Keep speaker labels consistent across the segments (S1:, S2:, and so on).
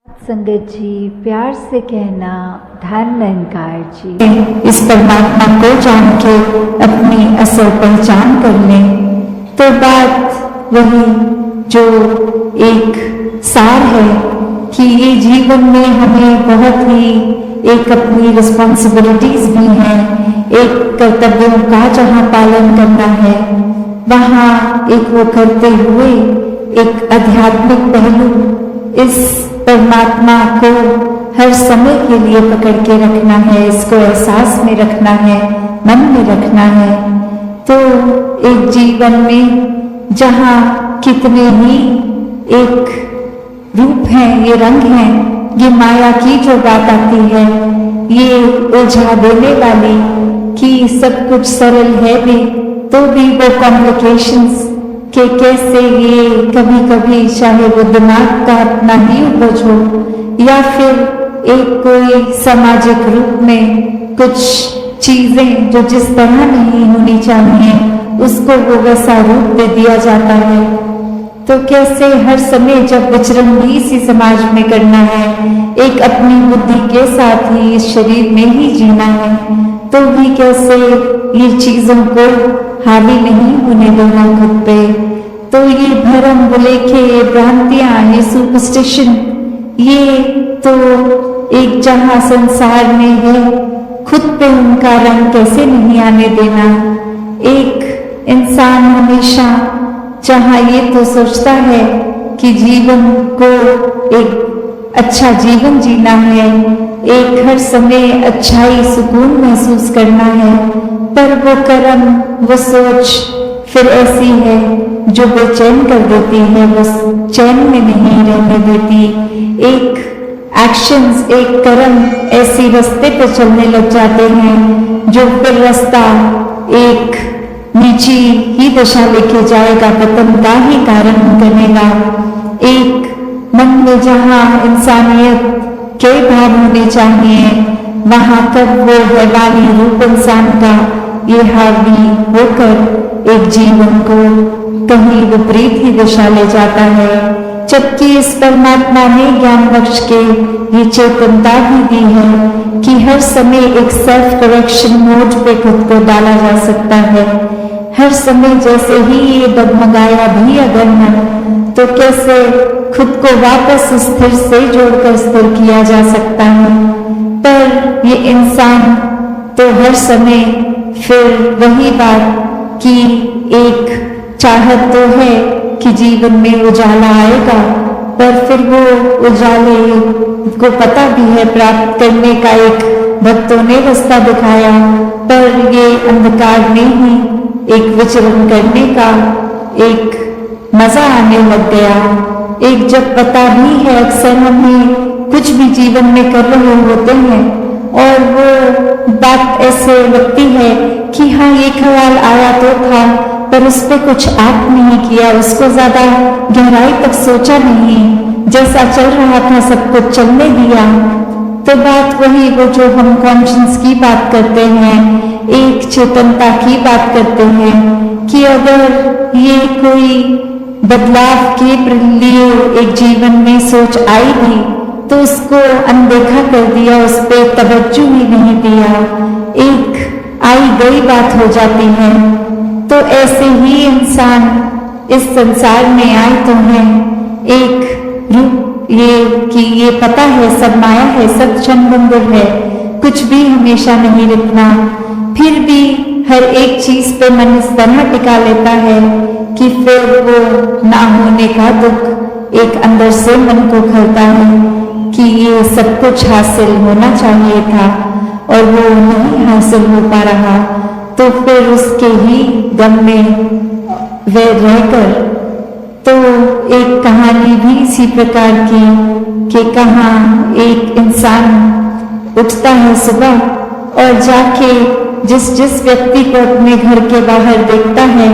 S1: संगत जी, प्यार से कहना धन निरंकार जी।
S2: इस परमात्मा को जान के अपनी असल पहचान कर लें तो बात वही जो एक सार है कि ये जीवन में हमें बहुत ही एक अपनी रिस्पॉन्सिबिलिटीज भी हैं, एक कर्तव्यों का जहाँ पालन करना है वहाँ एक वो करते हुए एक आध्यात्मिक पहलू इस परमात्मा को हर समय के लिए पकड़ के रखना है, इसको एहसास में रखना है, मन में रखना है। तो एक जीवन में जहाँ कितने ही एक रूप हैं, ये रंग हैं, ये माया की जो बात आती है, ये उलझा देने वाली कि सब कुछ सरल है भी तो भी वो कॉम्प्लिकेशंस कि कैसे ये कभी कभी चाहे वो दिमाग का अपना ही उपज हो या फिर एक कोई सामाजिक रूप में कुछ चीजें जो जिस तरह नहीं होनी चाहिए उसको वो वैसा रूप दे दिया जाता है। तो कैसे हर समय जब विचरण भी इसी समाज में करना है, एक अपनी बुद्धि के साथ ही इस शरीर में ही जीना है, तो भी कैसे ये चीजों को हावी नहीं होने देना खुद पे। तो ये भरम बुलेखे, ये भ्रांतियां, ये सुपरस्टिशन, ये तो एक जहां संसार में है, खुद पे उनका रंग कैसे नहीं आने देना। एक इंसान हमेशा जहां ये तो सोचता है कि जीवन को एक अच्छा जीवन जीना है, एक हर समय अच्छाई सुकून महसूस करना है, पर वो कर्म, वो सोच फिर ऐसी है जो बेचैन कर देती है, बस चैन में नहीं रहने देती। एक एक्शंस, एक कर्म ऐसी रास्ते पे चलने लग जाते हैं जो फिर रास्ता एक नीची ही दशा लेके जाएगा, पतन का ही कारण बनेगा। एक मन में जहाँ इंसानियत के भाव होने चाहिए वहाँ कब वो हैवानी रूप इंसान का ये हावी होकर एक जीवन को कहीं विपरीत ही दिशा ले जाता है। जबकि इस परमात्मा ने ज्ञान बख्श के ये चेतनता भी दी है कि हर समय एक सेल्फ करेक्शन मोड पे खुद को डाला जा सकता है। हर समय जैसे ही ये डगमगाया भी अगर है तो कैसे खुद को वापस स्थिर से जोड़कर स्थिर किया जा सकता है। पर ये इंसान तो हर समय फिर वही बात कि एक चाहत तो है कि जीवन में उजाला आएगा, पर फिर वो उजाले को पता भी है प्राप्त करने का एक भक्तों ने रास्ता दिखाया, पर ये अंधकार में ही एक विचरण करने का एक मजा आने लग गया। एक जब पता भी है अक्सर हमें कुछ भी जीवन में कर रहे होते हैं और वो बात ऐसे लगती है कि हाँ ये ख्याल आया तो था पर उस पर कुछ एक्ट नहीं किया, उसको ज्यादा गहराई तक सोचा नहीं, जैसा चल रहा था सब कुछ चलने दिया। तो बात वही वो जो हम कॉन्शियस की बात करते हैं, एक चेतनता की बात करते हैं कि अगर ये कोई बदलाव के लिए एक जीवन में सोच आई भी तो उसको अनदेखा कर दिया, उस पर तवज्जो ही नहीं दिया, एक आई गई बात हो जाती है। तो ऐसे ही इंसान इस संसार में आए तो हैं एक रूप ये कि ये पता है सब माया है, सब क्षणभंगुर है, कुछ भी हमेशा नहीं रुकना, फिर भी हर एक चीज पे मन इस तरह टिका लेता है कि फिर वो ना होने का दुख एक अंदर से मन को खलता है कि ये सब कुछ हासिल होना चाहिए था और वो नहीं हासिल हो पा रहा। तो फिर उसके ही गम में वे रहकर तो एक कहानी भी इसी प्रकार की कि कहाँ एक इंसान उठता है सुबह और जाके जिस जिस व्यक्ति को अपने घर के बाहर देखता है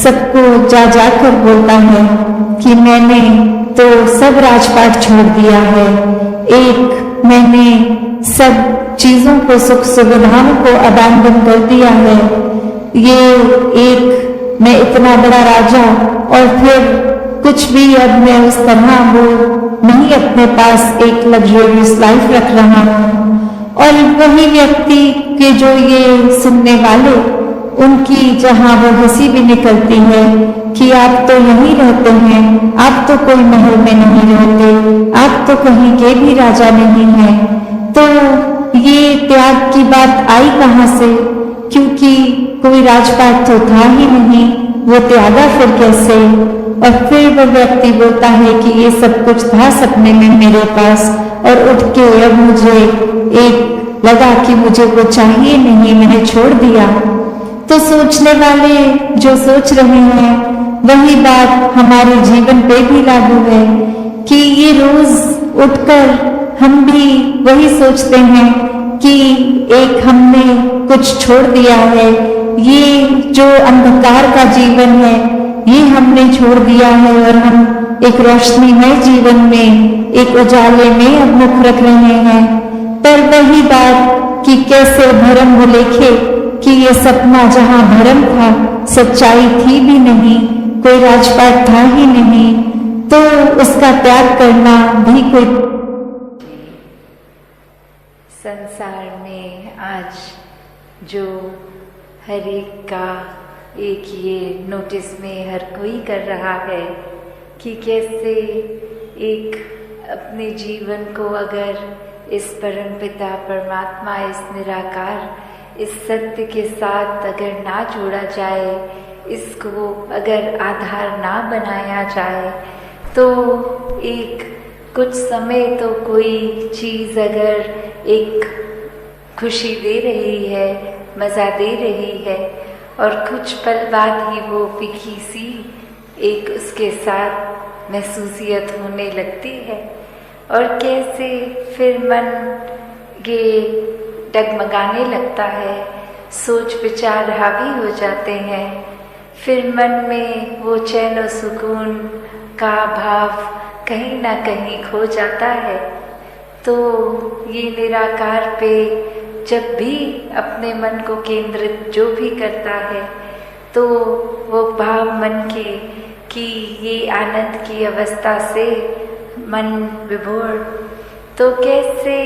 S2: सबको जा जाकर बोलता है कि मैंने तो सब राजपाट छोड़ दिया है, एक मैंने सब चीजों को, सुख सुविधाओं को अबैंडन कर दिया है, ये एक मैं इतना बड़ा राजा और फिर कुछ भी अब मैं उस तरह वो नहीं अपने पास एक लग्जरियस लाइफ रख रहा हूँ। और वही व्यक्ति के जो ये सुनने वाले, उनकी जहाँ वो हंसी भी निकलती है कि आप तो यहीं रहते हैं, आप तो कोई महल में नहीं रहते, आप तो कहीं के भी राजा नहीं हैं। तो ये त्याग की बात आई कहाँ से? क्योंकि कोई राजपाट तो था ही नहीं, वो त्यागा फिर कैसे? और फिर वो व्यक्ति बोलता है कि ये सब कुछ था सपने में मेरे पास, और उठ के अब मुझे एक लगा कि मुझे वो चाहिए नहीं, मैंने छोड़ दिया। तो सोचने वाले जो सोच रहे हैं वही बात हमारे जीवन पे भी लागू है कि ये रोज उठकर हम भी वही सोचते हैं कि एक हमने कुछ छोड़ दिया है, ये जो अंधकार का जीवन है ये हमने छोड़ दिया है और हम एक रोशनीमय जीवन में, एक उजाले में अब मुख रख रहे हैं। पर वही बात कि कैसे भरम वो लेखे कि ये सपना जहां भरम था, सच्चाई थी भी नहीं, कोई राजपाट था ही नहीं, तो उसका त्याग करना भी कोई।
S1: संसार में आज जो हर एक का एक ये नोटिस में हर कोई कर रहा है कि कैसे एक अपने जीवन को अगर इस परमपिता परमात्मा, इस निराकार, इस सत्य के साथ अगर ना जोड़ा जाए, इसको अगर आधार ना बनाया जाए, तो एक कुछ समय तो कोई चीज़ अगर एक खुशी दे रही है, मज़ा दे रही है, और कुछ पल बाद ही वो फीकी सी एक उसके साथ महसूसियत होने लगती है। और कैसे फिर मन ये डगमगाने लगता है, सोच विचार हावी हो जाते हैं, फिर मन में वो चैन और सुकून का भाव कहीं ना कहीं खो जाता है। तो ये निराकार पे जब भी अपने मन को केंद्रित जो भी करता है, तो वो भाव मन के कि ये आनंद की अवस्था से मन विभोर, तो कैसे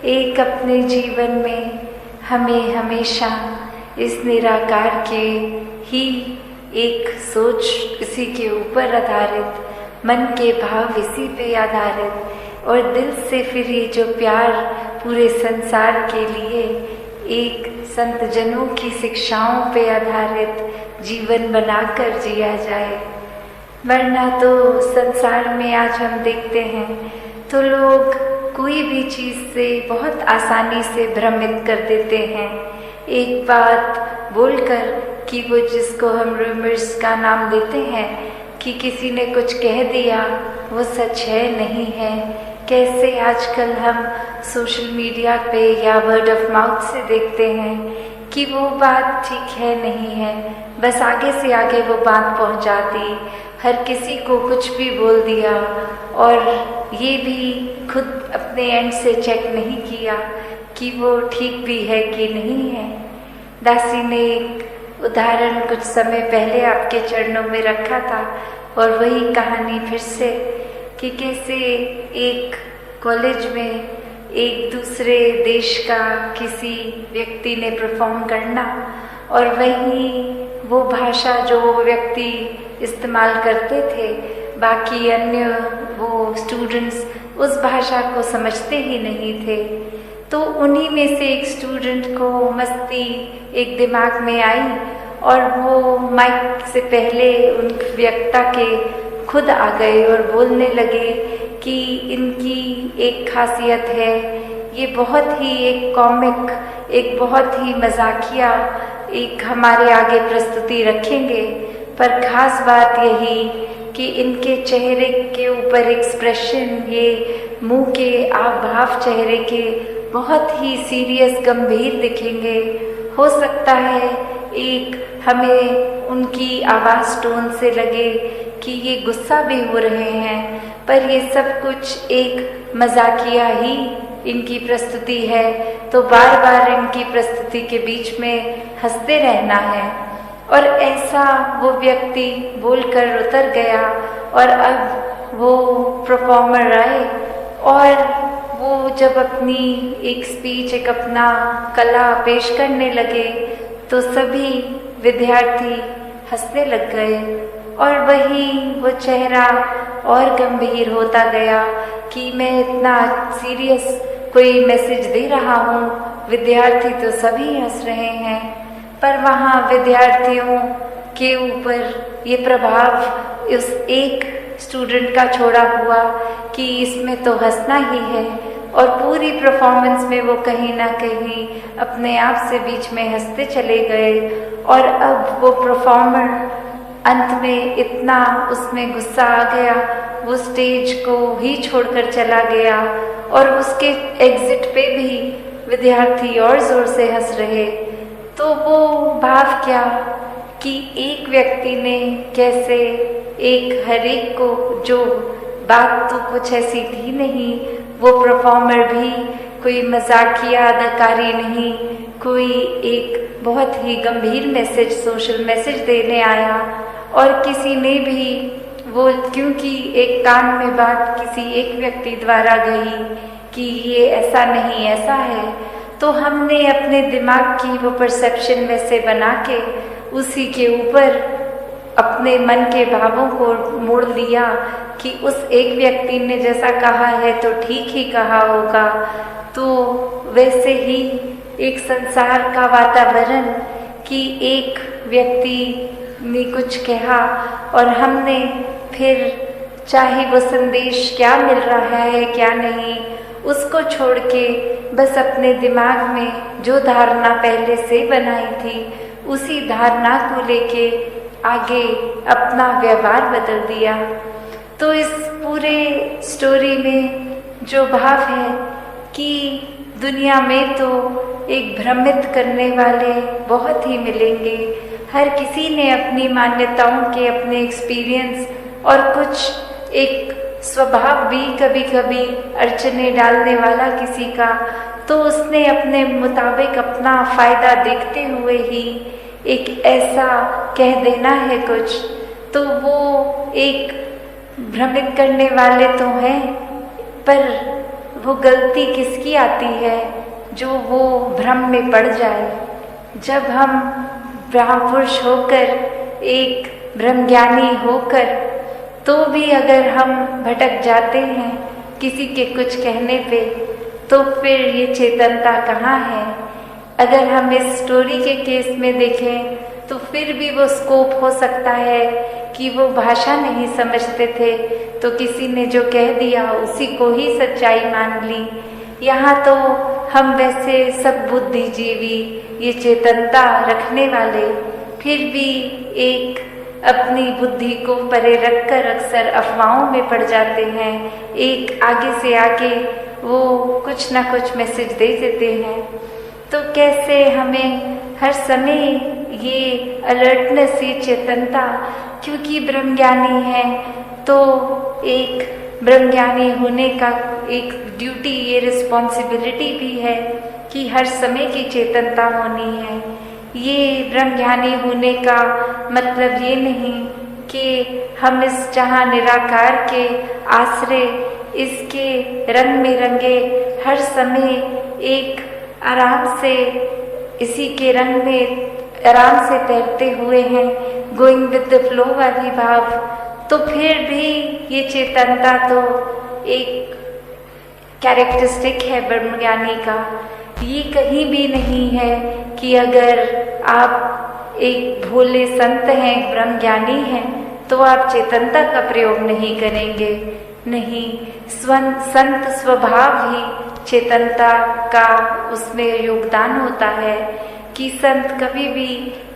S1: एक अपने जीवन में हमें हमेशा इस निराकार के ही एक सोच, इसी के ऊपर आधारित, मन के भाव इसी पे आधारित, और दिल से फिर ये जो प्यार पूरे संसार के लिए एक संत जनों की शिक्षाओं पे आधारित जीवन बनाकर जिया जाए। वरना तो संसार में आज हम देखते हैं तो लोग कोई भी चीज़ से बहुत आसानी से भ्रमित कर देते हैं, एक बात बोलकर कि वो जिसको हम रूमर्स का नाम देते हैं कि किसी ने कुछ कह दिया वो सच है नहीं है। कैसे आजकल हम सोशल मीडिया पे या वर्ड ऑफ माउथ से देखते हैं कि वो बात ठीक है नहीं है, बस आगे से आगे वो बात पहुंचा दी, हर किसी को कुछ भी बोल दिया, और ये भी खुद अपने एंड से चेक नहीं किया कि वो ठीक भी है कि नहीं है। दासी ने एक उदाहरण कुछ समय पहले आपके चरणों में रखा था, और वही कहानी फिर से कि कैसे एक कॉलेज में एक दूसरे देश का किसी व्यक्ति ने परफॉर्म करना, और वहीं वो भाषा जो वो व्यक्ति इस्तेमाल करते थे, बाकी अन्य वो स्टूडेंट्स उस भाषा को समझते ही नहीं थे। तो उन्हीं में से एक स्टूडेंट को मस्ती एक दिमाग में आई, और वो माइक से पहले उन वक्ता के खुद आ गए और बोलने लगे कि इनकी एक खासियत है, ये बहुत ही एक कॉमिक, एक बहुत ही मजाकिया एक हमारे आगे प्रस्तुति रखेंगे, पर खास बात यही कि इनके चेहरे के ऊपर एक्सप्रेशन, ये मुंह के आव भाव चेहरे के बहुत ही सीरियस गंभीर दिखेंगे। हो सकता है एक हमें उनकी आवाज़ टोन से लगे कि ये गुस्सा भी हो रहे हैं, पर ये सब कुछ एक मजाकिया ही इनकी प्रस्तुति है, तो बार बार इनकी प्रस्तुति के बीच में हंसते रहना है। और ऐसा वो व्यक्ति बोलकर उतर गया, और अब वो परफॉर्मर आए और वो जब अपनी एक स्पीच, एक अपना कला पेश करने लगे तो सभी विद्यार्थी हंसने लग गए और वही वो चेहरा और गंभीर होता गया कि मैं इतना सीरियस कोई मैसेज दे रहा हूँ, विद्यार्थी तो सभी हंस रहे हैं, पर वहाँ विद्यार्थियों के ऊपर ये प्रभाव उस एक स्टूडेंट का छोड़ा हुआ कि इसमें तो हंसना ही है और पूरी परफॉर्मेंस में वो कहीं ना कहीं अपने आप से बीच में हंसते चले गए और अब वो परफॉर्मर अंत में इतना उसमें गुस्सा आ गया, वो स्टेज को ही छोड़कर चला गया और उसके एग्जिट पे भी विद्यार्थी और जोर से हंस रहे। तो वो भाव क्या कि एक व्यक्ति ने कैसे एक हर एक को, जो बात तो कुछ ऐसी थी नहीं, वो परफॉर्मर भी कोई मजाकिया अदाकारी नहीं, कोई एक बहुत ही गंभीर मैसेज, सोशल मैसेज देने आया और किसी ने भी वो, क्योंकि एक कान में बात किसी एक व्यक्ति द्वारा गई कि ये ऐसा नहीं ऐसा है, तो हमने अपने दिमाग की वो परसेप्शन वैसे बना के उसी के ऊपर अपने मन के भावों को मोड़ लिया कि उस एक व्यक्ति ने जैसा कहा है तो ठीक ही कहा होगा। तो वैसे ही एक संसार का वातावरण कि एक व्यक्ति ने कुछ कहा और हमने फिर, चाहे वो संदेश क्या मिल रहा है क्या नहीं, उसको छोड़ के बस अपने दिमाग में जो धारणा पहले से बनाई थी उसी धारणा को लेके आगे अपना व्यवहार बदल दिया। तो इस पूरे स्टोरी में जो भाव है कि दुनिया में तो एक भ्रमित करने वाले बहुत ही मिलेंगे, हर किसी ने अपनी मान्यताओं के, अपने एक्सपीरियंस और कुछ एक स्वभाव भी कभी कभी अड़चने डालने वाला किसी का, तो उसने अपने मुताबिक अपना फायदा देखते हुए ही एक ऐसा कह देना है कुछ, तो वो एक भ्रमित करने वाले तो हैं, पर वो गलती किसकी आती है जो वो भ्रम में पड़ जाए। जब हम ब्रह्मपुरुष होकर, एक ब्रह्मज्ञानी होकर, तो भी अगर हम भटक जाते हैं किसी के कुछ कहने पे, तो फिर ये चेतनता कहाँ है। अगर हम इस स्टोरी के केस में देखें तो फिर भी वो स्कोप हो सकता है कि वो भाषा नहीं समझते थे तो किसी ने जो कह दिया उसी को ही सच्चाई मान ली। यहाँ तो हम वैसे सब बुद्धिजीवी, ये चेतनता रखने वाले, फिर भी एक अपनी बुद्धि को परे रखकर अक्सर अफवाहों में पड़ जाते हैं। एक आगे से आगे वो कुछ ना कुछ मैसेज दे देते हैं। तो कैसे हमें हर समय ये अलर्टनेस, ये चेतनता, क्योंकि ब्रह्मज्ञानी है तो एक ब्रह्मज्ञानी होने का एक ड्यूटी, ये रिस्पॉन्सिबिलिटी भी है कि हर समय की चेतनता होनी है। ये ब्रह्मज्ञानी होने का मतलब ये नहीं कि हम इस जहाँ निराकार के आश्रय, इसके रंग में रंगे हर समय एक आराम से इसी के रंग में आराम से तैरते हुए हैं, गोइंग विद द फ्लो वाली भाव। तो फिर भी ये चेतनता तो एक कैरेक्टरिस्टिक है ब्रह्मज्ञानी का। ये कहीं भी नहीं है कि अगर आप एक भोले संत हैं, ब्रह्मज्ञानी हैं, तो आप चेतनता का प्रयोग नहीं करेंगे। नहीं, संत स्वभाव ही चेतनता का उसमें योगदान होता है कि संत कभी भी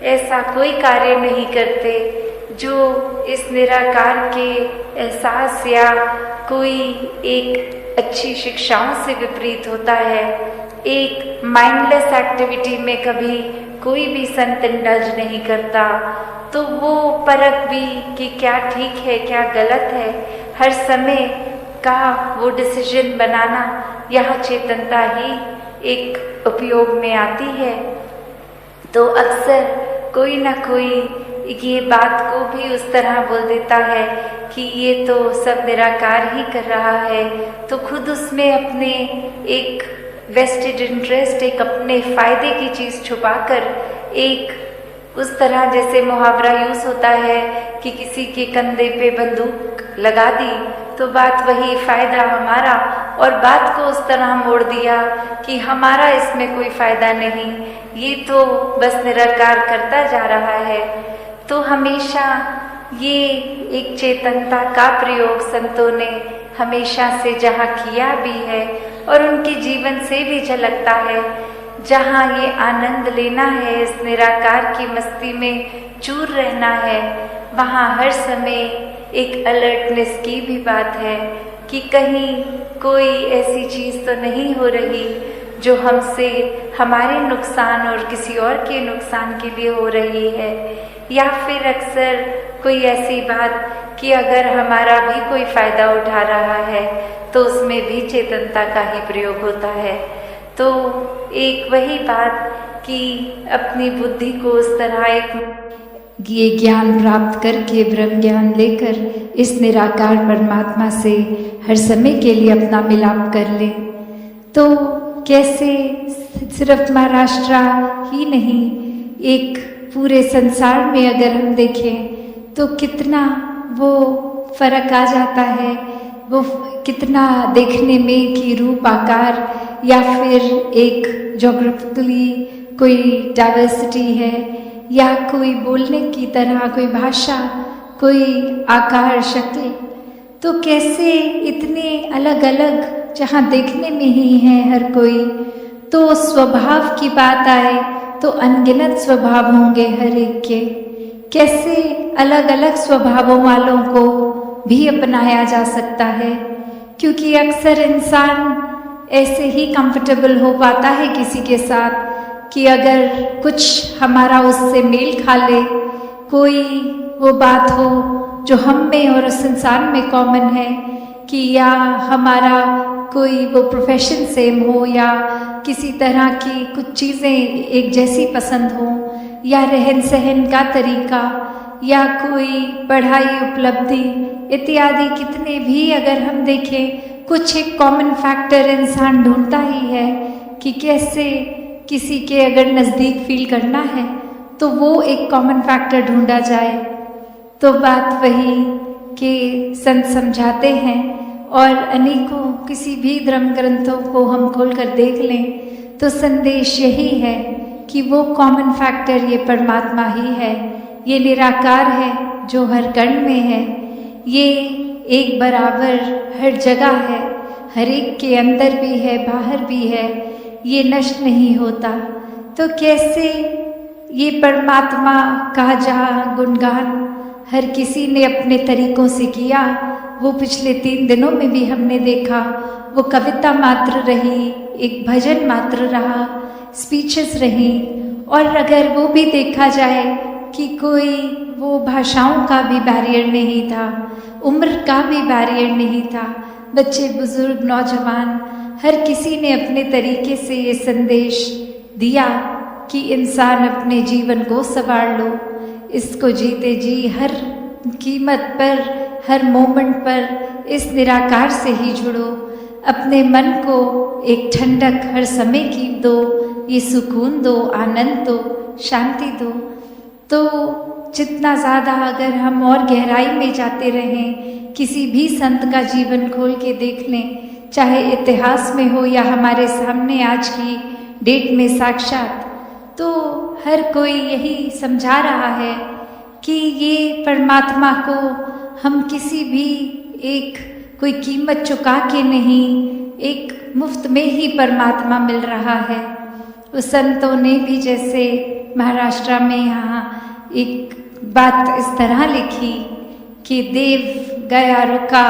S1: ऐसा कोई कार्य नहीं करते जो इस निराकार के एहसास या कोई एक अच्छी शिक्षाओं से विपरीत होता है। एक माइंडलेस एक्टिविटी में कभी कोई भी संत इंडल्ज नहीं करता, तो वो परख भी कि क्या ठीक है क्या गलत है, हर समय का वो डिसीजन बनाना, यह चेतनता ही एक उपयोग में आती है। तो अक्सर कोई ना कोई ये बात को भी उस तरह बोल देता है कि ये तो सब निराकार ही कर रहा है, तो खुद उसमें अपने एक वेस्टेड इंटरेस्ट, एक अपने फायदे की चीज़ छुपाकर, एक उस तरह जैसे मुहावरा यूज़ होता है कि किसी के कंधे पे बंदूक लगा दी तो बात वही फ़ायदा हमारा, और बात को उस तरह मोड़ दिया कि हमारा इसमें कोई फ़ायदा नहीं, ये तो बस निराकार करता जा रहा है। तो हमेशा ये एक चेतनता का प्रयोग संतों ने हमेशा से जहाँ किया भी है और उनके जीवन से भी झलकता है, जहाँ ये आनंद लेना है, इस निराकार की मस्ती में चूर रहना है, वहाँ हर समय एक अलर्टनेस की भी बात है कि कहीं कोई ऐसी चीज़ तो नहीं हो रही जो हमसे हमारे नुकसान और किसी और के नुकसान के लिए हो रही है, या फिर अक्सर कोई ऐसी बात कि अगर हमारा भी कोई फ़ायदा उठा रहा है तो उसमें भी चेतनता का ही प्रयोग होता है। तो एक वही बात कि अपनी बुद्धि को उस तरह एक ये ज्ञान प्राप्त करके, ब्रह्म ज्ञान लेकर इस निराकार परमात्मा से हर समय के लिए अपना मिलाप कर ले, तो कैसे सिर्फ महाराष्ट्र ही नहीं, एक पूरे संसार में अगर हम देखें तो कितना वो फर्क आ जाता है, वो कितना देखने में कि रूप आकार या फिर एक जोग्राफिकली कोई डाइवर्सिटी है, या कोई बोलने की तरह कोई भाषा, कोई आकार शक्ल, तो कैसे इतने अलग अलग जहाँ देखने में ही है हर कोई, तो स्वभाव की बात आए तो अनगिनत स्वभाव होंगे हर एक के, कैसे अलग अलग स्वभावों वालों को भी अपनाया जा सकता है, क्योंकि अक्सर इंसान ऐसे ही कंफर्टेबल हो पाता है किसी के साथ कि अगर कुछ हमारा उससे मेल खा ले, कोई वो बात हो जो हम में और उस इंसान में कॉमन है, कि या हमारा कोई वो प्रोफेशन सेम हो, या किसी तरह की कुछ चीज़ें एक जैसी पसंद हो, या रहन सहन का तरीका, या कोई पढ़ाई उपलब्धि इत्यादि, कितने भी अगर हम देखें कुछ एक कॉमन फैक्टर इंसान ढूंढता ही है कि कैसे किसी के अगर नज़दीक फील करना है तो वो एक कॉमन फैक्टर ढूंढा जाए। तो बात वही कि संत समझाते हैं, और अनेकों किसी भी धर्म ग्रंथों को हम खोल कर देख लें तो संदेश यही है कि वो कॉमन फैक्टर ये परमात्मा ही है, ये निराकार है जो हर कण में है, ये एक बराबर हर जगह है, हर एक के अंदर भी है बाहर भी है, ये नष्ट नहीं होता। तो कैसे ये परमात्मा का जहाँ गुणगान हर किसी ने अपने तरीकों से किया, वो पिछले 3 दिनों में भी हमने देखा, वो कविता मात्र रही, एक भजन मात्र रहा, स्पीचेस रही, और अगर वो भी देखा जाए कि कोई वो भाषाओं का भी बैरियर नहीं था, उम्र का भी बैरियर नहीं था, बच्चे बुजुर्ग नौजवान हर किसी ने अपने तरीके से ये संदेश दिया कि इंसान अपने जीवन को संवार लो, इसको जीते जी हर कीमत पर, हर मोमेंट पर इस निराकार से ही जुड़ो, अपने मन को एक ठंडक हर समय की दो, ये सुकून दो, आनंद दो, शांति दो। तो जितना ज़्यादा अगर हम और गहराई में जाते रहें, किसी भी संत का जीवन खोल के देख लें, चाहे इतिहास में हो या हमारे सामने आज की डेट में साक्षात, तो हर कोई यही समझा रहा है कि ये परमात्मा को हम किसी भी एक कोई कीमत चुका के नहीं, एक मुफ्त में ही परमात्मा मिल रहा है। उस संतों ने भी जैसे महाराष्ट्र में यहाँ एक बात इस तरह लिखी कि देव गया रुका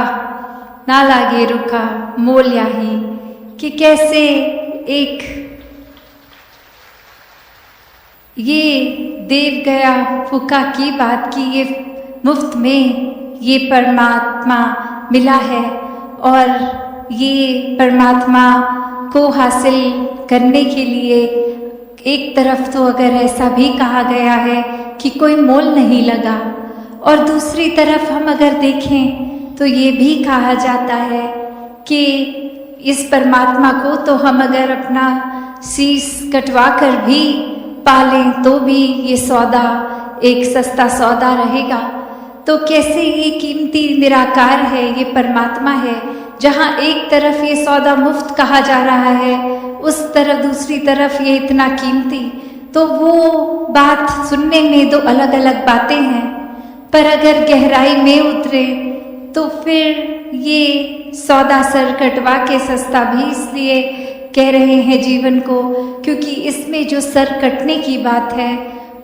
S1: ना लागे रुका मोल याही, कि कैसे एक ये देव गया फुका की बात की, ये मुफ्त में ये परमात्मा मिला है, और ये परमात्मा को हासिल करने के लिए एक तरफ तो अगर ऐसा भी कहा गया है कि कोई मोल नहीं लगा। और दूसरी तरफ हम अगर देखें तो ये भी कहा जाता है कि इस परमात्मा को तो हम अगर अपना शीश कटवा कर भी पालें तो भी ये सौदा एक सस्ता सौदा रहेगा। तो कैसे ये कीमती निराकार है, ये परमात्मा है, जहाँ एक तरफ ये सौदा मुफ्त कहा जा रहा है, उस तरफ दूसरी तरफ ये इतना कीमती। तो वो बात सुनने में दो अलग अलग बातें हैं, पर अगर गहराई में उतरे तो फिर ये सौदा सर कटवा के सस्ता भी इसलिए कह रहे हैं जीवन को, क्योंकि इसमें जो सर कटने की बात है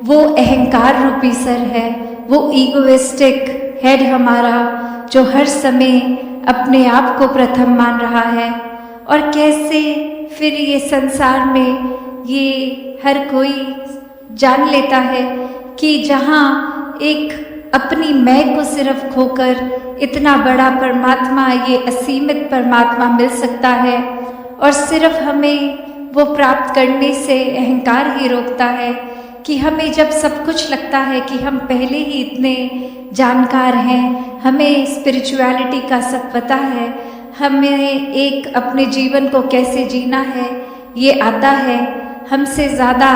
S1: वो अहंकार रूपी सर है, वो ईगोइस्टिक हेड हमारा, जो हर समय अपने आप को प्रथम मान रहा है। और कैसे फिर ये संसार में ये हर कोई जान लेता है कि जहाँ एक अपनी मैं को सिर्फ खोकर इतना बड़ा परमात्मा, ये असीमित परमात्मा मिल सकता है, और सिर्फ हमें वो प्राप्त करने से अहंकार ही रोकता है कि हमें जब सब कुछ लगता है कि हम पहले ही इतने जानकार हैं, हमें स्पिरिचुअलिटी का सब पता है, हमें एक अपने जीवन को कैसे जीना है ये आता है, हमसे ज़्यादा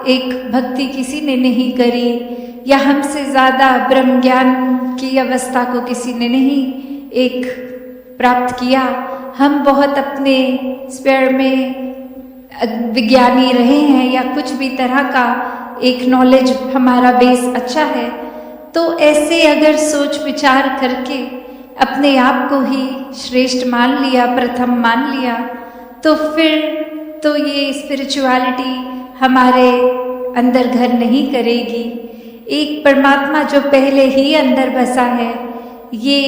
S1: एक भक्ति किसी ने नहीं करी, या हमसे ज़्यादा ब्रह्म ज्ञान की अवस्था को किसी ने नहीं एक प्राप्त किया। हम बहुत अपने स्पेयर में विज्ञानी रहे हैं या कुछ भी तरह का एक नॉलेज हमारा बेस अच्छा है। तो ऐसे अगर सोच विचार करके अपने आप को ही श्रेष्ठ मान लिया, प्रथम मान लिया, तो फिर तो ये स्पिरिचुअलिटी हमारे अंदर घर नहीं करेगी। एक परमात्मा जो पहले ही अंदर बसा है, ये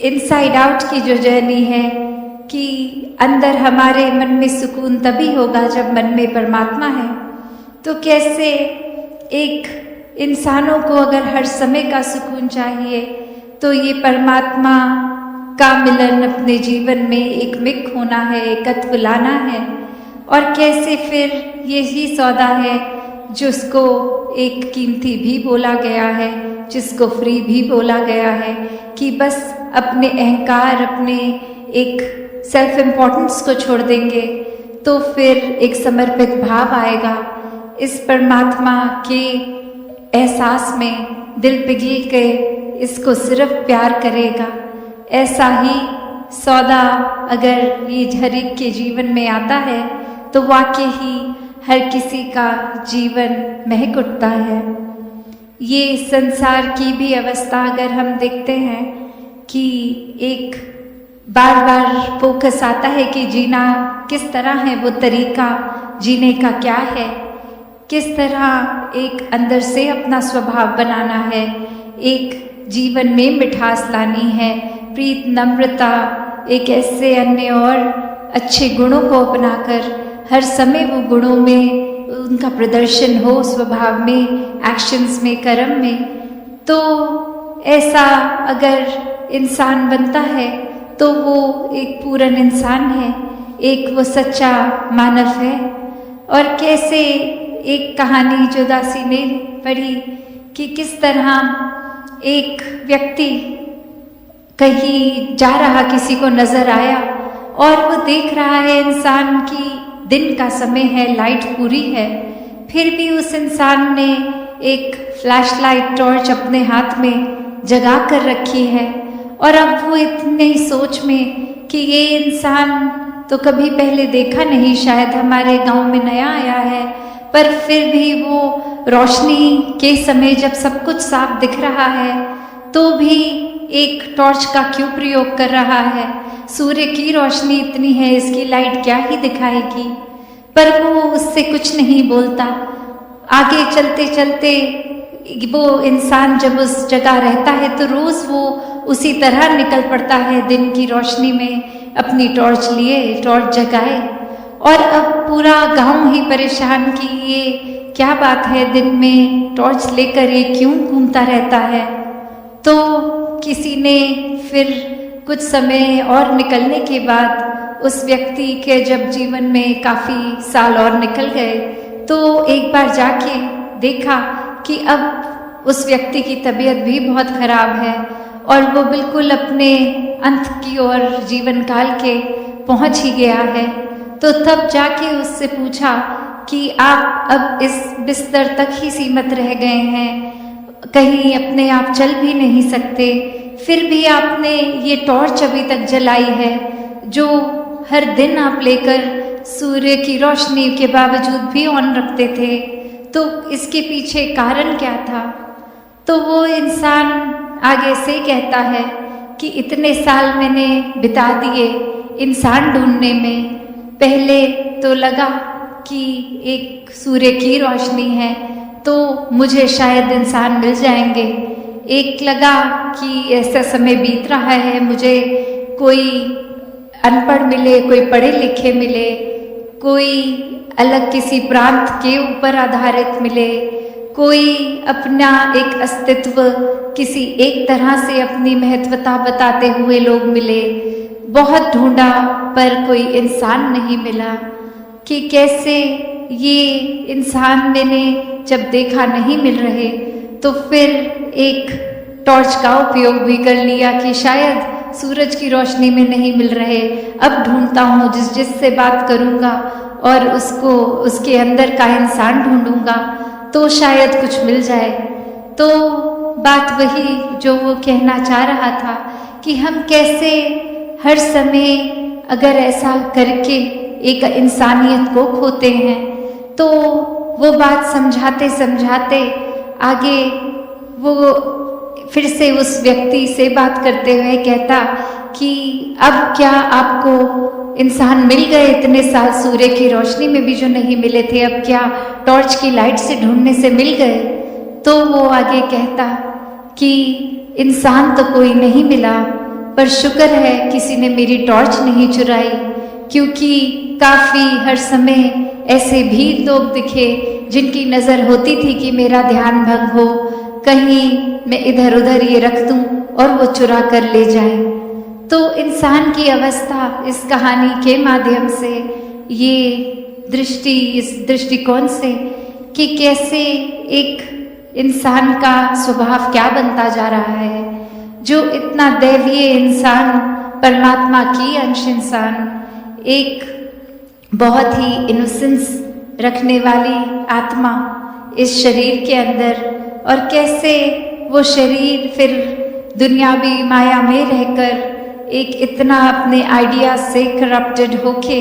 S1: इनसाइड आउट की जो जर्नी है कि अंदर हमारे मन में सुकून तभी होगा जब मन में परमात्मा है। तो कैसे एक इंसानों को अगर हर समय का सुकून चाहिए तो ये परमात्मा का मिलन अपने जीवन में एक मिक होना है, एकत्व लाना है। और कैसे फिर यही सौदा है जिसको एक कीमती भी बोला गया है, जिसको फ्री भी बोला गया है, कि बस अपने अहंकार, अपने एक सेल्फ इम्पोर्टेंस को छोड़ देंगे तो फिर एक समर्पित भाव आएगा। इस परमात्मा के एहसास में दिल पिघल के इसको सिर्फ प्यार करेगा। ऐसा ही सौदा अगर ये हर एक के जीवन में आता है तो वाकई ही हर किसी का जीवन महक उठता है। ये संसार की भी अवस्था अगर हम देखते हैं कि एक बार बार फोकस आता है कि जीना किस तरह है, वो तरीका जीने का क्या है, किस तरह एक अंदर से अपना स्वभाव बनाना है, एक जीवन में मिठास लानी है, प्रीत, नम्रता, एक ऐसे अन्य और अच्छे गुणों को अपनाकर हर समय वो गुणों में उनका प्रदर्शन हो, स्वभाव में, एक्शंस में, कर्म में। तो ऐसा अगर इंसान बनता है तो वो एक पूर्ण इंसान है, एक वो सच्चा मानव है। और कैसे एक कहानी जो दासी ने पढ़ी कि किस तरह एक व्यक्ति कहीं जा रहा, किसी को नजर आया और वो देख रहा है इंसान की दिन का समय है, लाइट पूरी है, फिर भी उस इंसान ने एक फ्लैशलाइट टॉर्च अपने हाथ में जगा कर रखी है। और अब वो इतनी सोच में कि ये इंसान तो कभी पहले देखा नहीं, शायद हमारे गांव में नया आया है, पर फिर भी वो रोशनी के समय जब सब कुछ साफ दिख रहा है तो भी एक टॉर्च का क्यों प्रयोग कर रहा है। सूर्य की रोशनी इतनी है, इसकी लाइट क्या ही दिखाएगी, पर वो उससे कुछ नहीं बोलता। आगे चलते चलते वो इंसान जब उस जगह रहता है तो रोज वो उसी तरह निकल पड़ता है दिन की रोशनी में, अपनी टॉर्च लिए टॉर्च जगाए। और अब पूरा गांव ही परेशान कि ये क्या बात है, दिन में टॉर्च लेकर ये क्यों घूमता रहता है। तो किसी ने फिर कुछ समय और निकलने के बाद उस व्यक्ति के जब जीवन में काफ़ी साल और निकल गए तो एक बार जाके देखा कि अब उस व्यक्ति की तबीयत भी बहुत खराब है और वो बिल्कुल अपने अंत की ओर जीवन काल के पहुंच ही गया है। तो तब जाके उससे पूछा कि आप अब इस बिस्तर तक ही सीमित रह गए हैं, कहीं अपने आप चल भी नहीं सकते, फिर भी आपने ये टॉर्च अभी तक जलाई है जो हर दिन आप लेकर सूर्य की रोशनी के बावजूद भी ऑन रखते थे, तो इसके पीछे कारण क्या था? तो वो इंसान आगे से कहता है कि इतने साल मैंने बिता दिए इंसान ढूंढने में। पहले तो लगा कि एक सूर्य की रोशनी है तो मुझे शायद इंसान मिल जाएंगे, एक लगा कि ऐसा समय बीत रहा है मुझे कोई अनपढ़ मिले, कोई पढ़े लिखे मिले, कोई अलग किसी प्रांत के ऊपर आधारित मिले, कोई अपना एक अस्तित्व किसी एक तरह से अपनी महत्वता बताते हुए लोग मिले। बहुत ढूंढा पर कोई इंसान नहीं मिला कि कैसे ये इंसान मैंने जब देखा नहीं मिल रहे तो फिर एक टॉर्च का उपयोग भी कर लिया कि शायद सूरज की रोशनी में नहीं मिल रहे, अब ढूंढता हूँ जिससे बात करूँगा और उसको उसके अंदर का इंसान ढूंढूंगा तो शायद कुछ मिल जाए। तो बात वही जो वो कहना चाह रहा था कि हम कैसे हर समय अगर ऐसा करके एक इंसानियत को खोते हैं। तो वो बात समझाते समझाते आगे वो फिर से उस व्यक्ति से बात करते हुए कहता कि अब क्या आपको इंसान मिल गए? इतने साल सूर्य की रोशनी में भी जो नहीं मिले थे, अब क्या टॉर्च की लाइट से ढूंढने से मिल गए? तो वो आगे कहता कि इंसान तो कोई नहीं मिला, पर शुक्र है किसी ने मेरी टॉर्च नहीं चुराई, क्योंकि काफ़ी हर समय ऐसे भी लोग दिखे जिनकी नज़र होती थी कि मेरा ध्यान भंग हो, कहीं मैं इधर उधर ये रख दूं और वो चुरा कर ले जाए। तो इंसान की अवस्था इस कहानी के माध्यम से ये दृष्टि, इस दृष्टिकोण से कि कैसे एक इंसान का स्वभाव क्या बनता जा रहा है, जो इतना दैवीय इंसान, परमात्मा की अंश इंसान, एक बहुत ही इनोसेंस रखने वाली आत्मा इस शरीर के अंदर, और कैसे वो शरीर फिर दुनियावी माया में रहकर एक इतना अपने आइडिया से करप्टेड होके,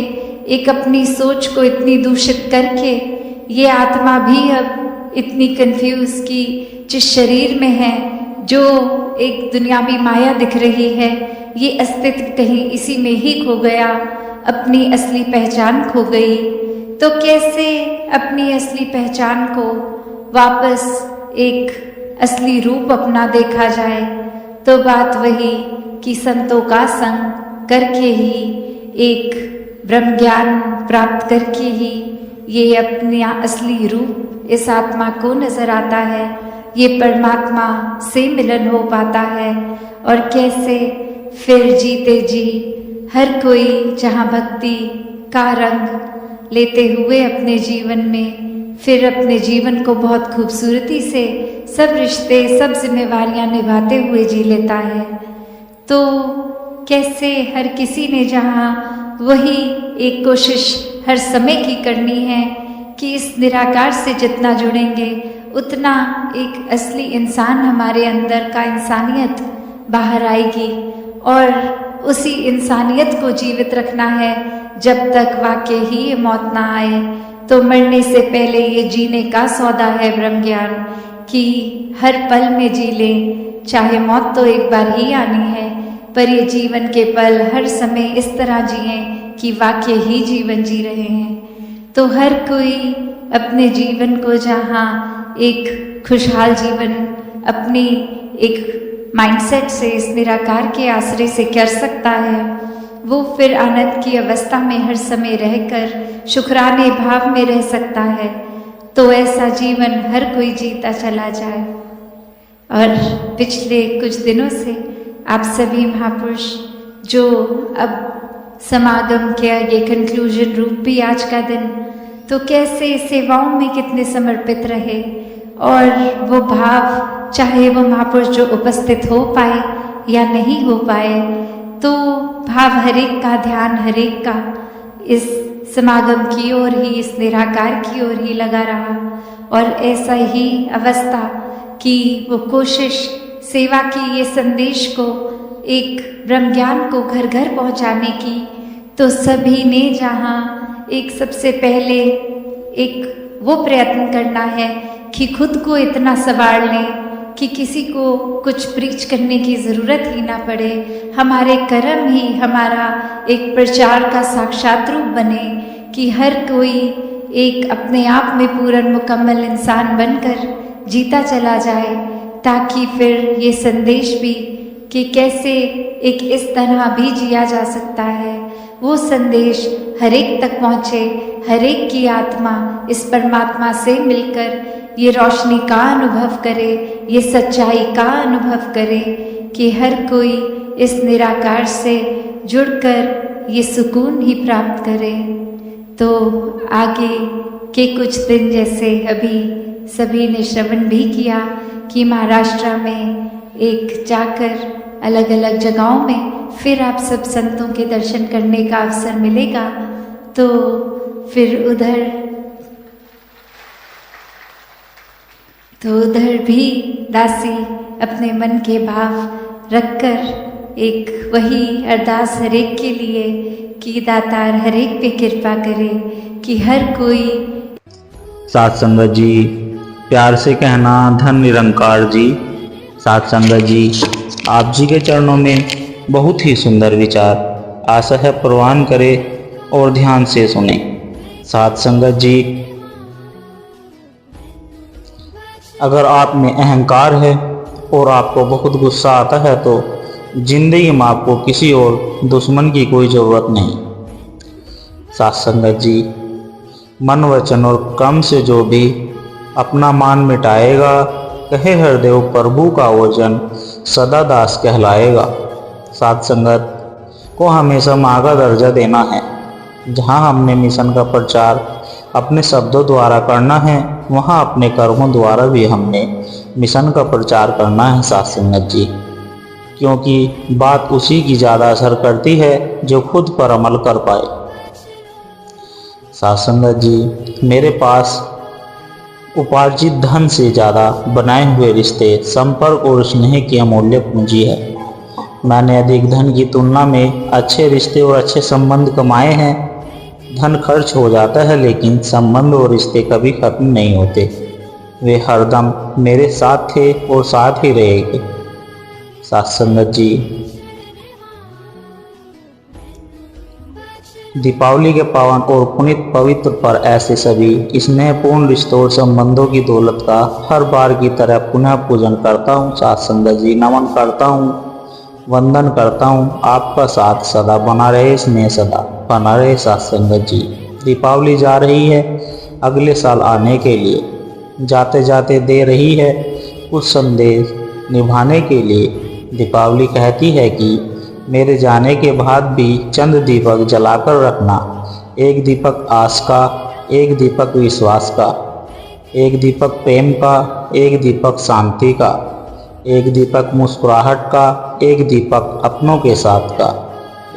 S1: एक अपनी सोच को इतनी दूषित करके ये आत्मा भी अब इतनी कंफ्यूज की जिस शरीर में है, जो एक दुनियावी माया दिख रही है, ये अस्तित्व कहीं इसी में ही खो गया, अपनी असली पहचान खो गई। तो कैसे अपनी असली पहचान को वापस एक असली रूप अपना देखा जाए? तो बात वही कि संतों का संग करके ही, एक ब्रह्म ज्ञान प्राप्त करके ही ये अपना असली रूप इस आत्मा को नजर आता है, ये परमात्मा से मिलन हो पाता है। और कैसे फिर जीते जी हर कोई जहाँ भक्ति का रंग लेते हुए अपने जीवन में फिर अपने जीवन को बहुत खूबसूरती से सब रिश्ते, सब जिम्मेवारियां निभाते हुए जी लेता है। तो कैसे हर किसी ने जहाँ वही एक कोशिश हर समय की करनी है कि इस निराकार से जितना जुड़ेंगे उतना एक असली इंसान हमारे अंदर का इंसानियत बाहर आएगी, और उसी इंसानियत को जीवित रखना है जब तक वाकई ही ये मौत ना आए। तो मरने से पहले ये जीने का सौदा है ब्रह्म ज्ञान, कि हर पल में जी लें, चाहे मौत तो एक बार ही आनी है, पर ये जीवन के पल हर समय इस तरह जिएं कि वाकई ही जीवन जी रहे हैं। तो हर कोई अपने जीवन को जहाँ एक खुशहाल जीवन अपनी एक माइंडसेट से, इस निराकार के आश्रय से कर सकता है, वो फिर आनंद की अवस्था में हर समय रहकर शुक्राने भाव में रह सकता है। तो ऐसा जीवन हर कोई जीता चला जाए। और पिछले कुछ दिनों से आप सभी महापुरुष जो अब समागम किया, ये कंक्लूजन रूप भी आज का दिन, तो कैसे सेवाओं में कितने समर्पित रहे और वो भाव चाहे वो महापुरुष जो उपस्थित हो पाए या नहीं हो पाए, तो भाव हरेक का, ध्यान हरेक का इस समागम की ओर ही, इस निराकार की ओर ही लगा रहा। और ऐसा ही अवस्था कि वो कोशिश सेवा की, ये संदेश को, एक ब्रह्म ज्ञान को घर घर पहुंचाने की, तो सभी ने जहाँ एक सबसे पहले एक वो प्रयत्न करना है कि खुद को इतना संवार लें कि किसी को कुछ प्रीच करने की ज़रूरत ही ना पड़े। हमारे कर्म ही हमारा एक प्रचार का साक्षात रूप बने कि हर कोई एक अपने आप में पूर्ण मुकम्मल इंसान बनकर जीता चला जाए, ताकि फिर ये संदेश भी कि कैसे एक इस तरह भी जिया जा सकता है, वो संदेश हर एक तक पहुँचे। हर एक की आत्मा इस परमात्मा से मिलकर ये रोशनी का अनुभव करे, ये सच्चाई का अनुभव करे कि हर कोई इस निराकार से जुड़कर ये सुकून ही प्राप्त करे। तो आगे के कुछ दिन, जैसे अभी सभी ने श्रवण भी किया कि महाराष्ट्र में एक जाकर अलग अलग जगहों में फिर आप सब संतों के दर्शन करने का अवसर मिलेगा, तो फिर उधर भी दासी अपने मन के भाव रखकर एक वही अरदास हरेक के लिए कि दातार हरेक पे कृपा करे कि हर कोई।
S3: साथ संगत जी, प्यार से कहना धन निरंकार जी। साथ संगत जी, आप जी के चरणों में बहुत ही सुंदर विचार आशा है प्रवान करे और ध्यान से सुने। साथ संगत जी, अगर आप में अहंकार है और आपको बहुत गुस्सा आता है तो जिंदगी में आपको किसी और दुश्मन की कोई ज़रूरत नहीं। साथ संगत जी, मन वचन और कर्म से जो भी अपना मान मिटाएगा, कहे हरदेव प्रभु का वचन सदा दास कहलाएगा। साथ संगत को हमेशा माँ का दर्जा देना है। जहाँ हमने मिशन का प्रचार अपने शब्दों द्वारा करना है, वहाँ अपने कर्मों द्वारा भी हमने मिशन का प्रचार करना है। साथ संगत जी, क्योंकि बात उसी की ज़्यादा असर करती है जो खुद पर अमल कर पाए। साथ संगत जी, मेरे पास उपार्जित धन से ज़्यादा बनाए हुए रिश्ते, संपर्क और स्नेह की अमूल्य पूंजी है। मैंने अधिक धन की तुलना में अच्छे रिश्ते और अच्छे संबंध कमाए हैं। धन खर्च हो जाता है, लेकिन संबंध और रिश्ते कभी खत्म नहीं होते। वे हरदम मेरे साथ थे और साथ ही रहेंगे। साथ संगत जी, दीपावली के पावन और पुनीत पवित्र पर ऐसे सभी स्नेहपूर्ण रिश्तों और संबंधों की दौलत का हर बार की तरह पुनः पूजन करता हूँ। साथ संगत जी, नमन करता हूँ, वंदन करता हूँ। आपका साथ सदा बना रहे, स्नेह सदा बना रहे। साथ संगत जी, दीपावली जा रही है अगले साल आने के लिए, जाते जाते दे रही है कुछ संदेश निभाने के लिए। दीपावली कहती है कि मेरे जाने के बाद भी चंद दीपक जलाकर रखना। एक दीपक आस का, एक दीपक विश्वास का, एक दीपक प्रेम का, एक दीपक शांति का, एक दीपक मुस्कुराहट का, एक दीपक अपनों के साथ का,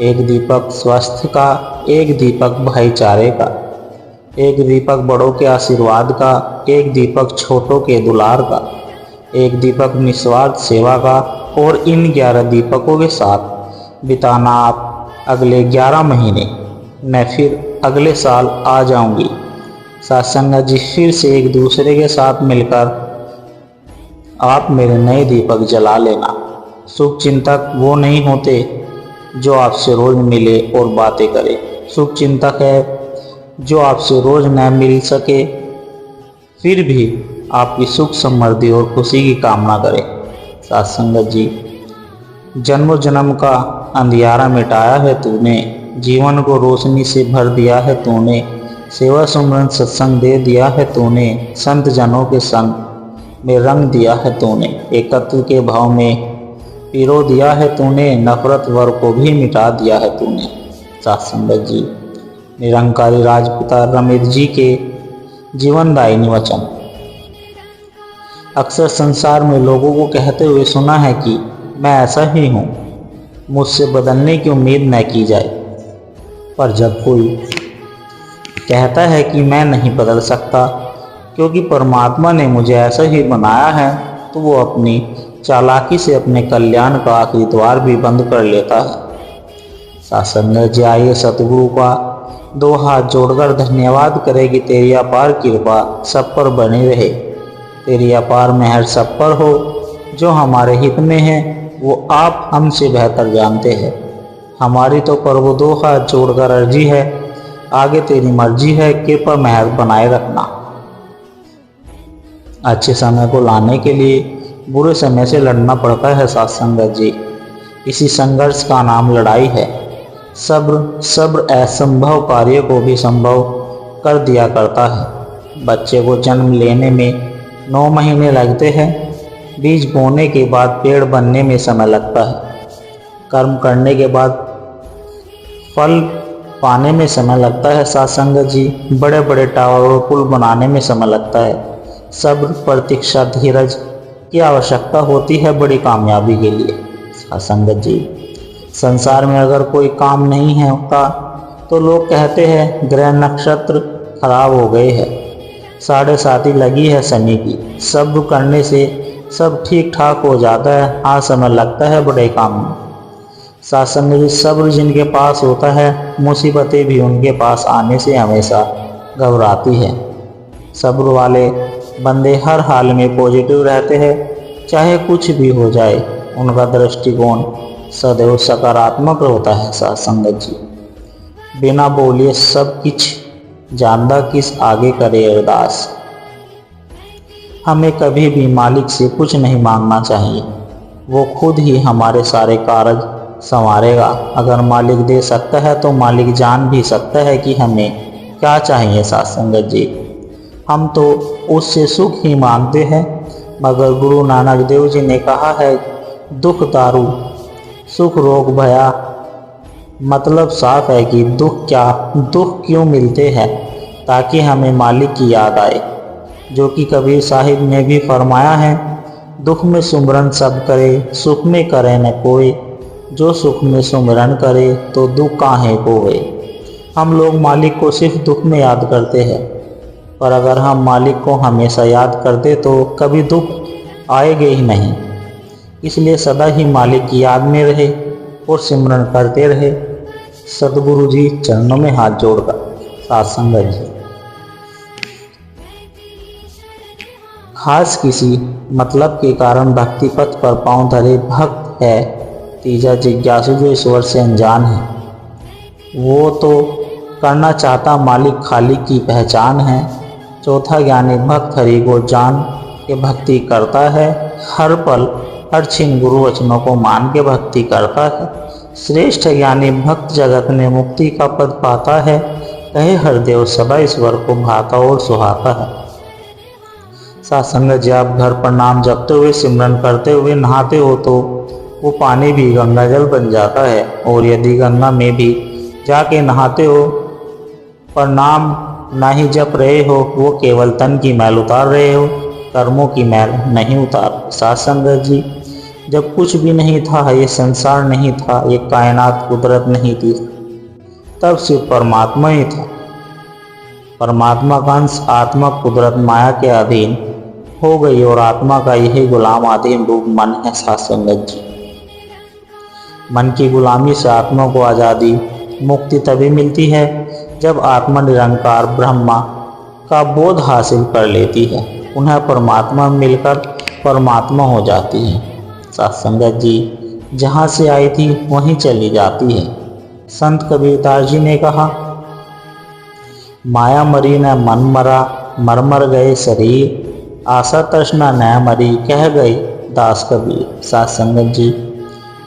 S3: एक दीपक स्वास्थ्य का, एक दीपक भाईचारे का, एक दीपक बड़ों के आशीर्वाद का, एक दीपक छोटों के दुलार का, एक दीपक निस्वार्थ सेवा का। और इन 11 दीपकों के साथ बिताना आप अगले 11 महीने। मैं फिर अगले साल आ जाऊंगी। साथ संगत जी, फिर से एक दूसरे के साथ मिलकर आप मेरे नए दीपक जला लेना। सुख चिंतक वो नहीं होते जो आपसे रोज मिले और बातें करे। सुख चिंतक है जो आपसे रोज न मिल सके, फिर भी आपकी सुख समृद्धि और खुशी की कामना करे। साथ संगत जी, जन्म जन्म का अंधियारा मिटाया है तूने, जीवन को रोशनी से भर दिया है तूने, सेवा सुमरन सत्संग दे दिया है तूने, संत जनों के संग में रंग दिया है तूने, एकत्व के भाव में पिरो दिया है तूने, नफरत वर्ग को भी मिटा दिया है तूने। साथ संगत जी, निरंकारी राजपिता रमित जी के जीवनदायिनी वचन। अक्सर संसार में लोगों को कहते हुए सुना है कि मैं ऐसा ही हूँ, मुझसे बदलने की उम्मीद न की जाए। पर जब कोई कहता है कि मैं नहीं बदल सकता क्योंकि परमात्मा ने मुझे ऐसा ही बनाया है, तो वो अपनी चालाकी से अपने कल्याण का आखिरी द्वार भी बंद कर लेता है। सासंग जी, आइए सतगुरु का 2 हाथ जोड़कर धन्यवाद करें कि तेरी अपार कृपा सब पर बनी रहे। तेरी अपार मेहर सब पर हो। जो हमारे हित में है वो आप हमसे बेहतर जानते हैं। हमारी तो प्रभु 2 हाथ जोड़कर अर्जी है, आगे तेरी मर्जी है, कृपा मेहर बनाए रखना। अच्छे समय को लाने के लिए बुरे समय से लड़ना पड़ता है सत्संगत जी। इसी संघर्ष का नाम लड़ाई है। सब्र असंभव कार्य को भी संभव कर दिया करता है। बच्चे को जन्म लेने में 9 महीने लगते हैं। बीज बोने के बाद पेड़ बनने में समय लगता है। कर्म करने के बाद फल पाने में समय लगता है सत्संगत जी। बड़े बड़े टावर और पुल बनाने में समय लगता है। सब्र, प्रतीक्षा, धीरज की आवश्यकता होती है बड़ी कामयाबी के लिए सत्संगत जी। संसार में अगर कोई काम नहीं है होता तो लोग कहते हैं ग्रह नक्षत्र खराब हो गए हैं, 7.5 लगी है शनि की। सब्र करने से सब ठीक ठाक हो जाता है। हाँ, समय लगता है बड़े काम में सत्संग जी। सब्र जिनके पास होता है, मुसीबतें भी उनके पास आने से हमेशा घबराती है। सब्र वाले बंदे हर हाल में पॉजिटिव रहते हैं, चाहे कुछ भी हो जाए। उनका दृष्टिकोण सदैव सकारात्मक होता है सत्संगत जी। बिना बोलिए सब कुछ जानदा किस आगे करे अरदास। हमें कभी भी मालिक से कुछ नहीं मांगना चाहिए, वो खुद ही हमारे सारे कार्य संवारेगा। अगर मालिक दे सकता है तो मालिक जान भी सकता है कि हमें क्या चाहिए सत्संगत जी। हम तो उससे सुख ही मांगते हैं, मगर गुरु नानक देव जी ने कहा है दुख दारू सुख रोग भया। मतलब साफ है कि दुख क्यों मिलते हैं, ताकि हमें मालिक की याद आए। जो कि कबीर साहिब ने भी फरमाया है, दुख में सुमरन सब करे, सुख में करे न कोई। जो सुख में सुमरन करे तो दुख काहे कोवे। हम लोग मालिक को सिर्फ दुख में याद करते हैं, पर अगर हम मालिक को हमेशा याद करते तो कभी दुख आएगा ही नहीं। इसलिए सदा ही मालिक की याद में रहे और सिमरन करते रहे। सतगुरु जी चरणों में हाथ जोड़कर सत्संगत जी। खास किसी मतलब के कारण भक्ति पथ पर पांव धरे भक्त है। तीजा जिज्ञासु जो ईश्वर से अनजान है, वो तो करना चाहता मालिक खालिक की पहचान है। चौथा ज्ञानी भक्त हरि को जान के भक्ति करता है। हर पल हर क्षण गुरु वचनों को मान के भक्ति करता है। श्रेष्ठ ज्ञानी भक्त जगत में मुक्ति का पद पाता है। कहे हर देव सदा ईश्वर को भाता और सुहाता है। सत्संग जी, आप घर पर नाम जपते हुए सिमरन करते हुए नहाते हो तो वो पानी भी गंगा जल बन जाता है। और यदि गंगा में भी जाके नहाते हो पर नाम ना ही जप रहे हो, वो केवल तन की मैल उतार रहे हो, कर्मों की मैल नहीं उतार। सत्संग जी, जब कुछ भी नहीं था, ये संसार नहीं था, ये कायनात कुदरत नहीं थी, तब सिर्फ परमात्मा ही था। परमात्मा का अंश आत्मा कुदरत माया के अधीन हो गई और आत्मा का यही गुलाम अधीन रूप मन है। सत्संगत जी, मन की गुलामी से आत्मा को आज़ादी मुक्ति तभी मिलती है जब आत्मा निरंकार ब्रह्मा का बोध हासिल कर लेती है, उन्हें परमात्मा मिलकर परमात्मा हो जाती है। सत्संगत जी, जहाँ से आई थी वहीं चली जाती है। संत कबीरदास जी ने कहा, माया मरी न मन मरा, मर मर गए शरीर, आशा तृष्णा न मरी, कह गए दास कबीर। सत्संगत जी,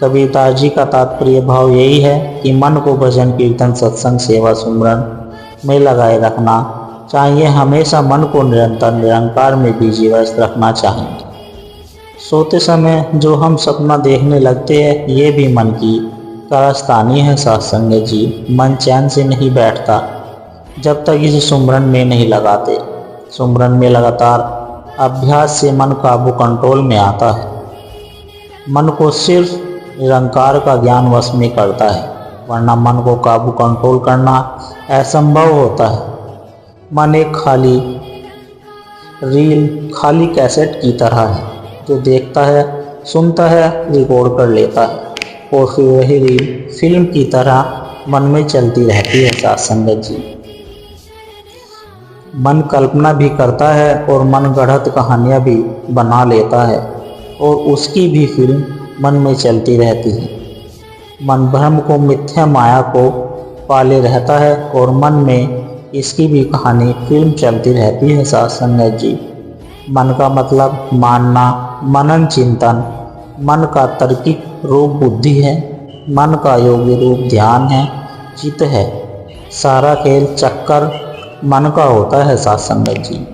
S3: कबीरदास जी का तात्पर्य भाव यही है कि मन को भजन कीर्तन सत्संग सेवा सुमरन में लगाए रखना चाहिए। हमेशा मन को निरंतर निरंकार में बीजी व्यस्त रखना चाहिए। सोते समय जो हम सपना देखने लगते हैं, ये भी मन की कारस्तानी है। सत्संग जी, मन चैन से नहीं बैठता जब तक इसे सुमरन में नहीं लगाते। सुमरन में लगातार अभ्यास से मन काबू कंट्रोल में आता है। मन को सिर्फ निरंकार का ज्ञान वश में करता है, वरना मन को काबू कंट्रोल करना असंभव होता है। मन एक खाली रील, खाली कैसेट की तरह है, जो देखता है, सुनता है, रिकॉर्ड कर लेता है और फिर वही रील फिल्म की तरह मन में चलती रहती है। साथ संगत जी, मन कल्पना भी करता है और मन गढ़त कहानियाँ भी बना लेता है और उसकी भी फिल्म मन में चलती रहती है। मन भ्रम को, मिथ्या माया को पाले रहता है और मन में इसकी भी कहानी, फिल्म चलती रहती है। साथ संगत जी, मन का मतलब मानना, मनन चिंतन, मन का तार्किक रूप बुद्धि है, मन का योगी रूप ध्यान है, चित्त है। सारा खेल चक्कर मन का होता है। साथ संगत जी,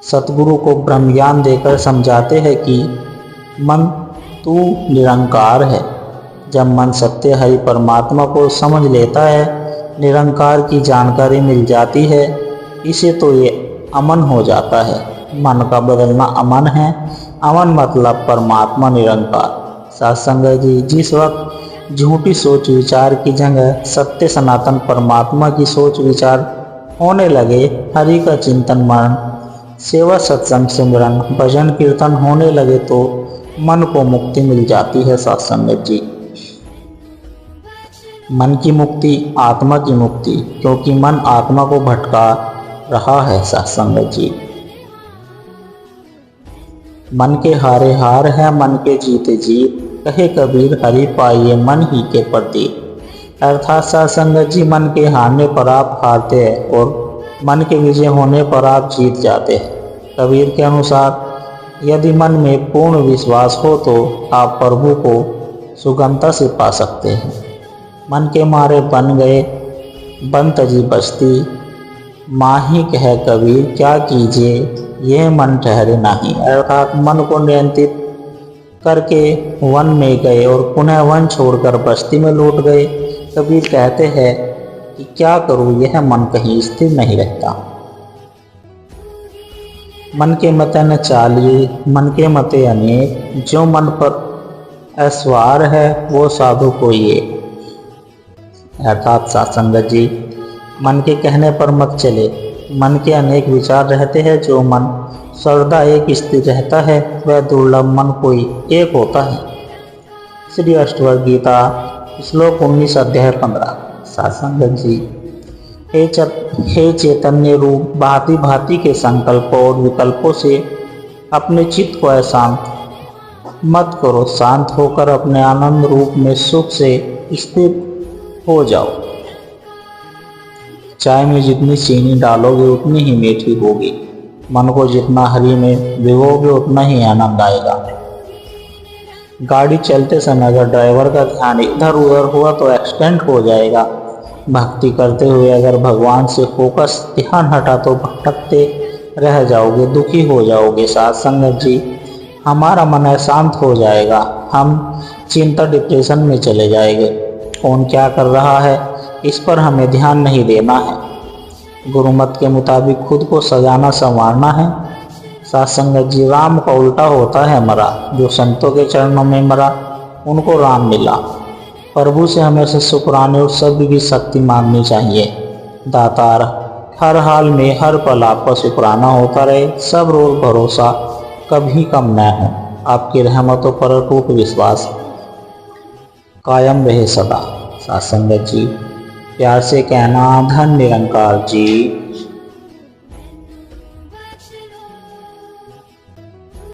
S3: सतगुरु को ब्रह्म ज्ञान देकर समझाते हैं कि मन तू निरंकार है। जब मन सत्य हरि परमात्मा को समझ लेता है, निरंकार की जानकारी मिल जाती है, इसे तो ये अमन हो जाता है। मन का बदलना अमन है। अमन मतलब परमात्मा निरंकार। साथ संगत जी, जिस वक्त झूठी सोच विचार की जगह सत्य सनातन परमात्मा की सोच विचार होने लगे, हरि का चिंतन मनन, सेवा सत्संग सिमरन भजन कीर्तन होने लगे, तो मन को मुक्ति मिल जाती है। साथ संगत जी, मन की मुक्ति, आत्मा की मुक्ति, क्योंकि मन आत्मा को भटका रहा है। साथ संगत जी, मन के हारे हार है, मन के जीते जीत, कहे कबीर हरि पाइए मन ही के प्रतीक। अर्थात साथ संगत जी, मन के हारने पर आप हारते हैं और मन के विजय होने पर आप जीत जाते हैं। कबीर के अनुसार यदि मन में पूर्ण विश्वास हो तो आप प्रभु को सुगमता से पा सकते हैं। मन के मारे बन गए बन तजी बस्ती, माही कह कबीर क्या कीजिए, यह मन ठहरे नहीं। अर्थात मन को नियंत्रित करके वन में गए और पुनः वन छोड़कर बस्ती में लौट गए। कबीर कहते हैं कि क्या करूं, यह मन कहीं स्थिर नहीं रहता। मन के मते न चालिए, मन के मते अनेक, जो मन पर असवार है वो साधु कोई एक। अर्थात साथ संगत जी, मन के कहने पर मत चले। मन के अनेक विचार रहते हैं, जो मन सर्वदा एक स्थिर रहता है वह दुर्लभ मन कोई एक होता है। श्री अष्टवक्र गीता श्लोक 19 अध्याय 15। साथ संगत जी, हे चैतन्य रूप, भांति भांति के संकल्पों और विकल्पों से अपने चित्त को अशांत मत करो। शांत होकर अपने आनंद रूप में सुख से स्थिर हो जाओ। चाय में जितनी चीनी डालोगे उतनी ही मीठी होगी। मन को जितना हरि में भिगोगे उतना ही आनंद आएगा। गाड़ी चलते समय अगर ड्राइवर का ध्यान इधर उधर हुआ तो एक्सीडेंट हो जाएगा। भक्ति करते हुए अगर भगवान से फोकस ध्यान हटा तो भटकते रह जाओगे, दुखी हो जाओगे। साथ संगत जी, हमारा मन अशांत हो जाएगा, हम चिंता डिप्रेशन में चले जाएंगे। कौन क्या कर रहा है इस पर हमें ध्यान नहीं देना है। गुरुमत के मुताबिक खुद को सजाना संवारना है। साथ संगत जी, राम का उल्टा होता है मरा। जो संतों के चरणों में मरा उनको राम मिला। प्रभु से हमेशा शुक्राने और सभी की शक्ति मांगनी चाहिए। दातार हर हाल में हर पल आपका शुक्राना होता रहे। सब रोज भरोसा कभी कम न हो। आपकी रहमतों पर अटूट विश्वास कायम रहे सदा। साथ संगत जी, प्यार से कहना धन निरंकार जी।